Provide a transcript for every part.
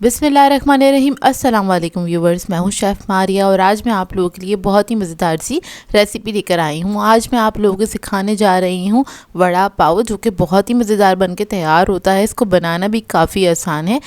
बिस्मिल्लाहिर्रहमानिर्रहीम। अस्सलाम वालेकुम व्यूवर्स, मैं हूं शेफ़ मारिया और आज मैं आप लोगों के लिए बहुत ही मज़ेदार सी रेसिपी लेकर आई हूं। आज मैं आप लोगों को सिखाने जा रही हूं वड़ा पाव, जो कि बहुत ही मज़ेदार बनके तैयार होता है। इसको बनाना भी काफ़ी आसान है।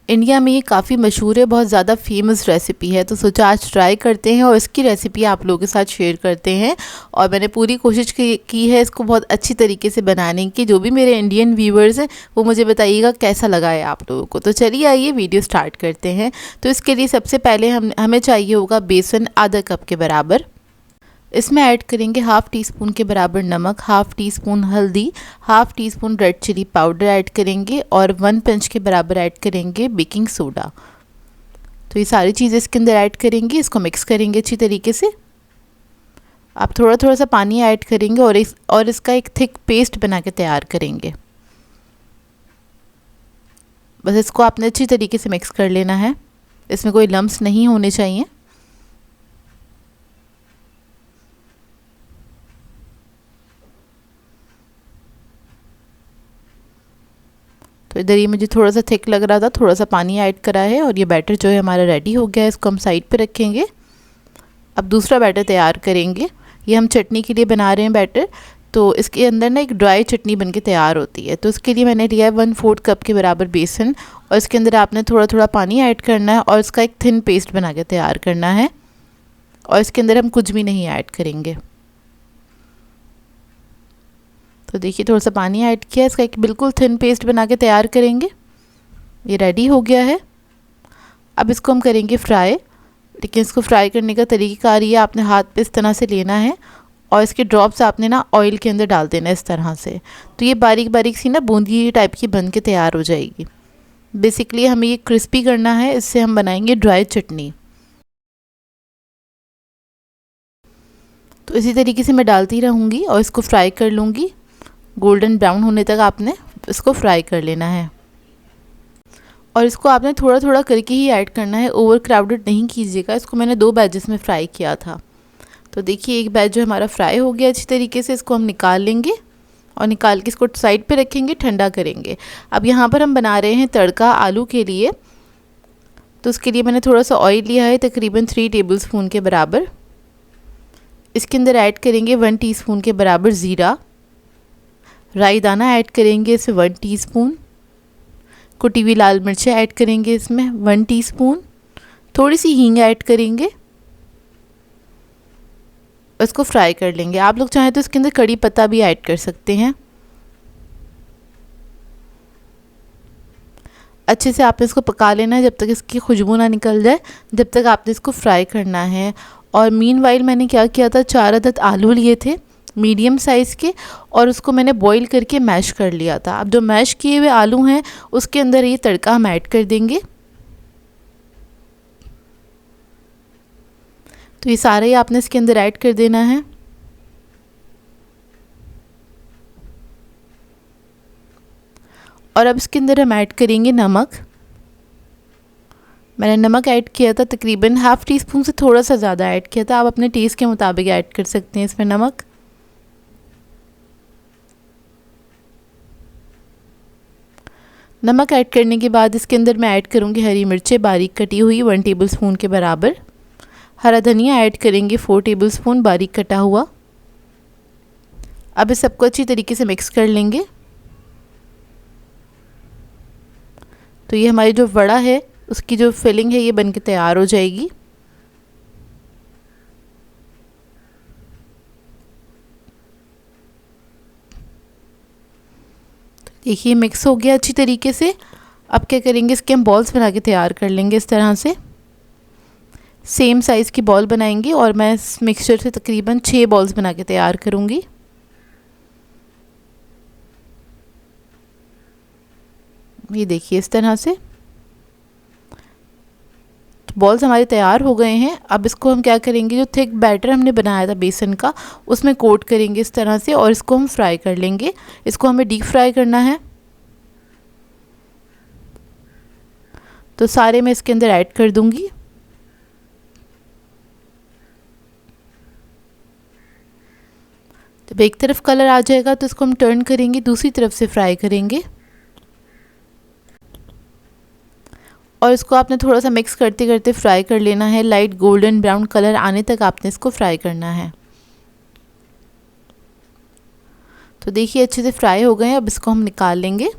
इंडिया में ये काफ़ी मशहूर है, बहुत ज़्यादा फेमस रेसिपी है। तो सोचा आज ट्राई करते हैं और इसकी रेसिपी आप लोगों के साथ शेयर करते हैं। और मैंने पूरी कोशिश की है इसको बहुत अच्छी तरीके से बनाने की। जो भी मेरे इंडियन व्यूवर्स हैं वो मुझे बताइएगा कैसा लगा है आप लोगों को। तो चलिए आइए वीडियो स्टार्ट करते हैं। तो इसके लिए सबसे पहले हमें चाहिए होगा बेसन आधा कप के बराबर। इसमें ऐड करेंगे हाफ़ टी स्पून के बराबर नमक, हाफ़ टी स्पून हल्दी, half teaspoon red chilli powder add करेंगे और 1 पिंच के बराबर ऐड करेंगे बेकिंग सोडा। तो ये सारी चीज़ें इसके अंदर ऐड करेंगे, इसको मिक्स करेंगे अच्छी तरीके से। आप थोड़ा थोड़ा सा पानी ऐड करेंगे और इसका एक थिक पेस्ट बना के तैयार करेंगे। बस इसको आपने अच्छी तरीके से मिक्स कर लेना है, इसमें कोई लम्स नहीं होने चाहिए। तो इधर ये मुझे थोड़ा सा थिक लग रहा था, थोड़ा सा पानी ऐड करा है और ये बैटर जो है हमारा रेडी हो गया है। इसको हम साइड पे रखेंगे। अब दूसरा बैटर तैयार करेंगे। ये हम चटनी के लिए बना रहे हैं बैटर। तो इसके अंदर ना एक ड्राई चटनी बनके तैयार होती है। तो इसके लिए मैंने लिया है 1/4 कप के बराबर बेसन और इसके अंदर आपने थोड़ा थोड़ा पानी ऐड करना है और इसका एक थिन पेस्ट बना के तैयार करना है। और इसके अंदर हम कुछ भी नहीं ऐड करेंगे। तो देखिए थोड़ा सा पानी ऐड किया, इसका एक बिल्कुल थिन पेस्ट बना के तैयार करेंगे। ये रेडी हो गया है। अब इसको हम करेंगे फ्राई। लेकिन इसको फ्राई करने का तरीका ये आपने हाथ पे इस तरह से लेना है और इसके ड्रॉप्स आपने ना ऑयल के अंदर डाल देना इस तरह से। तो ये बारीक बारीक सी ना बूंदी टाइप की बन के तैयार हो जाएगी। बेसिकली हमें ये क्रिस्पी करना है, इससे हम बनाएंगे ड्राई चटनी। तो इसी तरीके से मैं डालती रहूँगी और इसको फ्राई कर लूँगी। गोल्डन ब्राउन होने तक आपने इसको फ्राई कर लेना है और इसको आपने थोड़ा थोड़ा करके ही ऐड करना है, ओवर क्राउडेड नहीं कीजिएगा। इसको मैंने 2 बैचेस में फ्राई किया था। तो देखिए एक बैच जो हमारा फ्राई हो गया अच्छी तरीके से, इसको हम निकाल लेंगे और निकाल के इसको साइड पे रखेंगे, ठंडा करेंगे। अब यहाँ पर हम बना रहे हैं तड़का आलू के लिए। तो उसके लिए मैंने थोड़ा सा ऑयल लिया है, तकरीबन 3 टेबल स्पून के बराबर। इसके अंदर ऐड करेंगे 1 टीस्पून के बराबर ज़ीरा। राई दाना ऐड करेंगे इसमें 1 टीस्पून। कुटी हुई लाल मिर्चें ऐड करेंगे इसमें 1 टीस्पून। थोड़ी सी हींग ऐड करेंगे। इसको फ्राई कर लेंगे। आप लोग चाहें तो इसके अंदर कड़ी पत्ता भी ऐड कर सकते हैं। अच्छे से आपने इसको पका लेना है जब तक इसकी खुशबू ना निकल जाए, जब तक आपने इसको फ्राई करना है। और मीनवाइल मैंने क्या किया था, 4 अदद आलू लिए थे मीडियम साइज़ के और उसको मैंने बॉईल करके मैश कर लिया था। अब जो मैश किए हुए आलू हैं उसके अंदर ये तड़का हम ऐड कर देंगे। तो ये सारा ही आपने इसके अंदर ऐड कर देना है। और अब इसके अंदर हम ऐड करेंगे नमक। मैंने नमक ऐड किया था तकरीबन हाफ़ टी स्पून से थोड़ा सा ज़्यादा ऐड किया था। आप अपने टेस्ट के मुताबिक ऐड कर सकते हैं इसमें नमक। नमक ऐड करने के बाद इसके अंदर मैं ऐड करूँगी हरी मिर्चें बारीक कटी हुई 1 टेबल स्पून के बराबर। हरा धनिया ऐड करेंगे 4 टेबल स्पून बारीक कटा हुआ। अब इस सबको अच्छी तरीके से मिक्स कर लेंगे। तो ये हमारी जो वड़ा है उसकी जो फिलिंग है ये बनके तैयार हो जाएगी। देखिए मिक्स हो गया अच्छी तरीके से। अब क्या करेंगे, इसके हम बॉल्स बना के तैयार कर लेंगे इस तरह से। सेम साइज़ की बॉल बनाएंगे और मैं इस मिक्सचर से तकरीबन 6 बॉल्स बना के तैयार करूँगी। ये देखिए इस तरह से बॉल्स हमारे तैयार हो गए हैं। अब इसको हम क्या करेंगे, जो थिक बैटर हमने बनाया था बेसन का उसमें कोट करेंगे इस तरह से और इसको हम फ्राई कर लेंगे। इसको हमें डीप फ्राई करना है। तो सारे मैं इसके अंदर ऐड कर दूंगी। जब एक तरफ कलर आ जाएगा तो इसको हम टर्न करेंगे, दूसरी तरफ से फ्राई करेंगे। और इसको आपने थोड़ा सा मिक्स करते करते फ्राई कर लेना है। लाइट गोल्डन ब्राउन कलर आने तक आपने इसको फ्राई करना है। तो देखिए अच्छे से फ्राई हो गए हैं, अब इसको हम निकाल लेंगे।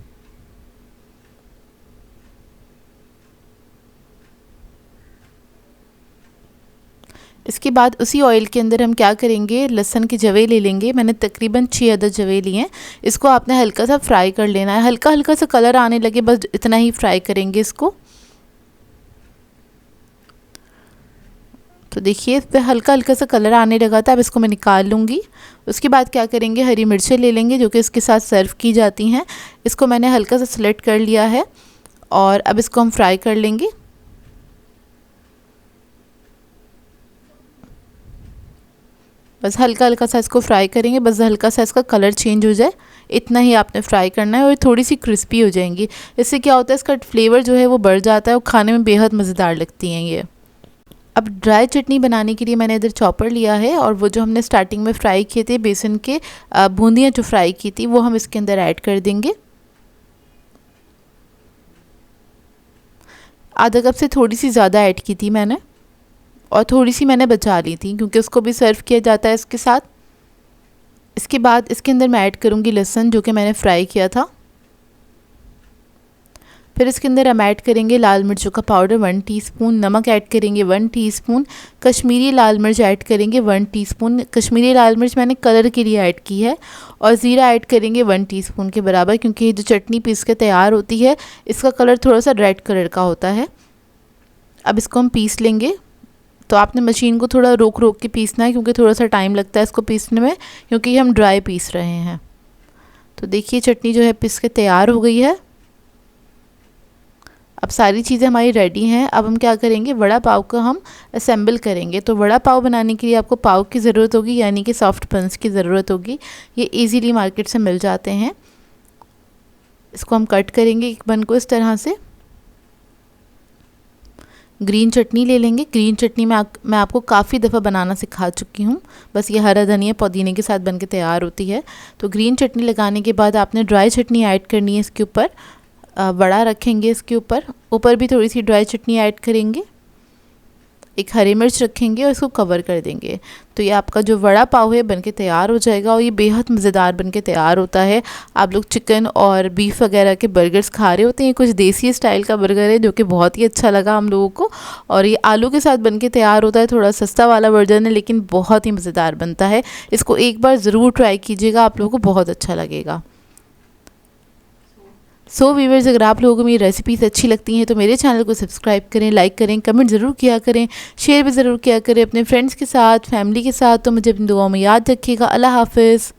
इसके बाद उसी ऑयल के अंदर हम क्या करेंगे, लहसुन के जवे ले लेंगे। मैंने तकरीबन 6 अदद जवे लिए हैं। इसको आपने हल्का सा फ्राई कर लेना है, हल्का हल्का सा कलर आने लगे बस इतना ही फ्राई करेंगे इसको। तो देखिए इस पर हल्का हल्का सा कलर आने लगा था, अब इसको मैं निकाल लूँगी। उसके बाद क्या करेंगे, हरी मिर्चें ले लेंगे जो कि इसके साथ सर्व की जाती हैं। इसको मैंने हल्का सा सिलेक्ट कर लिया है और अब इसको हम फ्राई कर लेंगे। बस हल्का हल्का सा इसको फ्राई करेंगे, बस हल्का सा इसका कलर चेंज हो जाए इतना ही आपने फ्राई करना है और थोड़ी सी क्रिस्पी हो जाएंगी। इससे क्या होता है, इसका फ्लेवर जो है वो बढ़ जाता है और खाने में बेहद मज़ेदार लगती हैं ये। अब ड्राई चटनी बनाने के लिए मैंने इधर चॉपर लिया है और वो जो हमने स्टार्टिंग में फ्राई किए थे बेसन के बूंदियाँ जो फ्राई की थी वो हम इसके अंदर ऐड कर देंगे। आधा कप से थोड़ी सी ज़्यादा ऐड की थी मैंने और थोड़ी सी मैंने बचा ली थी क्योंकि उसको भी सर्व किया जाता है इसके साथ। इसके बाद इसके अंदर मैं ऐड करूँगी लहसुन जो कि मैंने फ्राई किया था। फिर इसके अंदर हम ऐड करेंगे लाल मिर्चों का पाउडर 1 टीस्पून, नमक ऐड करेंगे 1 टीस्पून, कश्मीरी लाल मिर्च ऐड करेंगे 1 टीस्पून। कश्मीरी लाल मिर्च मैंने कलर के लिए ऐड की है। और ज़ीरा ऐड करेंगे 1 टीस्पून के बराबर, क्योंकि ये जो चटनी पीस के तैयार होती है इसका कलर थोड़ा सा रेड कलर का होता है। अब इसको हम पीस लेंगे। तो आपने मशीन को थोड़ा रोक रोक के पीसना है क्योंकि थोड़ा सा टाइम लगता है इसको पीसने में, क्योंकि हम ड्राई पीस रहे हैं। तो देखिए चटनी जो है पीस के तैयार हो गई है। अब सारी चीज़ें हमारी रेडी हैं। अब हम क्या करेंगे, वड़ा पाव को हम असेंबल करेंगे। तो वड़ा पाव बनाने के लिए आपको पाव की ज़रूरत होगी, यानी कि सॉफ्ट बन्स की ज़रूरत होगी। ये इजीली मार्केट से मिल जाते हैं। इसको हम कट करेंगे एक बन को इस तरह से। ग्रीन चटनी ले लेंगे। ग्रीन चटनी मैं आपको काफ़ी दफ़ा बनाना सिखा चुकी हूँ, बस ये हरा धनिया पुदीने के साथ बन के तैयार होती है। तो ग्रीन चटनी लगाने के बाद आपने ड्राई चटनी ऐड करनी है इसके ऊपर। वड़ा रखेंगे इसके ऊपर भी थोड़ी सी ड्राई चटनी ऐड करेंगे, एक हरी मिर्च रखेंगे और इसको कवर कर देंगे। तो ये आपका जो वड़ा पाव है बनके तैयार हो जाएगा और ये बेहद मज़ेदार बनके तैयार होता है। आप लोग चिकन और बीफ वगैरह के बर्गर्स खा रहे होते हैं, कुछ देसी स्टाइल का बर्गर है जो कि बहुत ही अच्छा लगा हम लोगों को। और ये आलू के साथ बनके तैयार होता है, थोड़ा सस्ता वाला वर्जन है लेकिन बहुत ही मज़ेदार बनता है। इसको एक बार ज़रूर ट्राई कीजिएगा, आप लोगों को बहुत अच्छा लगेगा। सो व्यूअर्स, अगर आप लोगों को मेरी रेसिपीज़ अच्छी लगती हैं तो मेरे चैनल को सब्सक्राइब करें, लाइक करें, कमेंट ज़रूर किया करें, शेयर भी ज़रूर किया करें अपने फ्रेंड्स के साथ, फैमिली के साथ। तो मुझे अपनी दुआओं में याद रखिएगा। अल्लाह हाफ़िज़।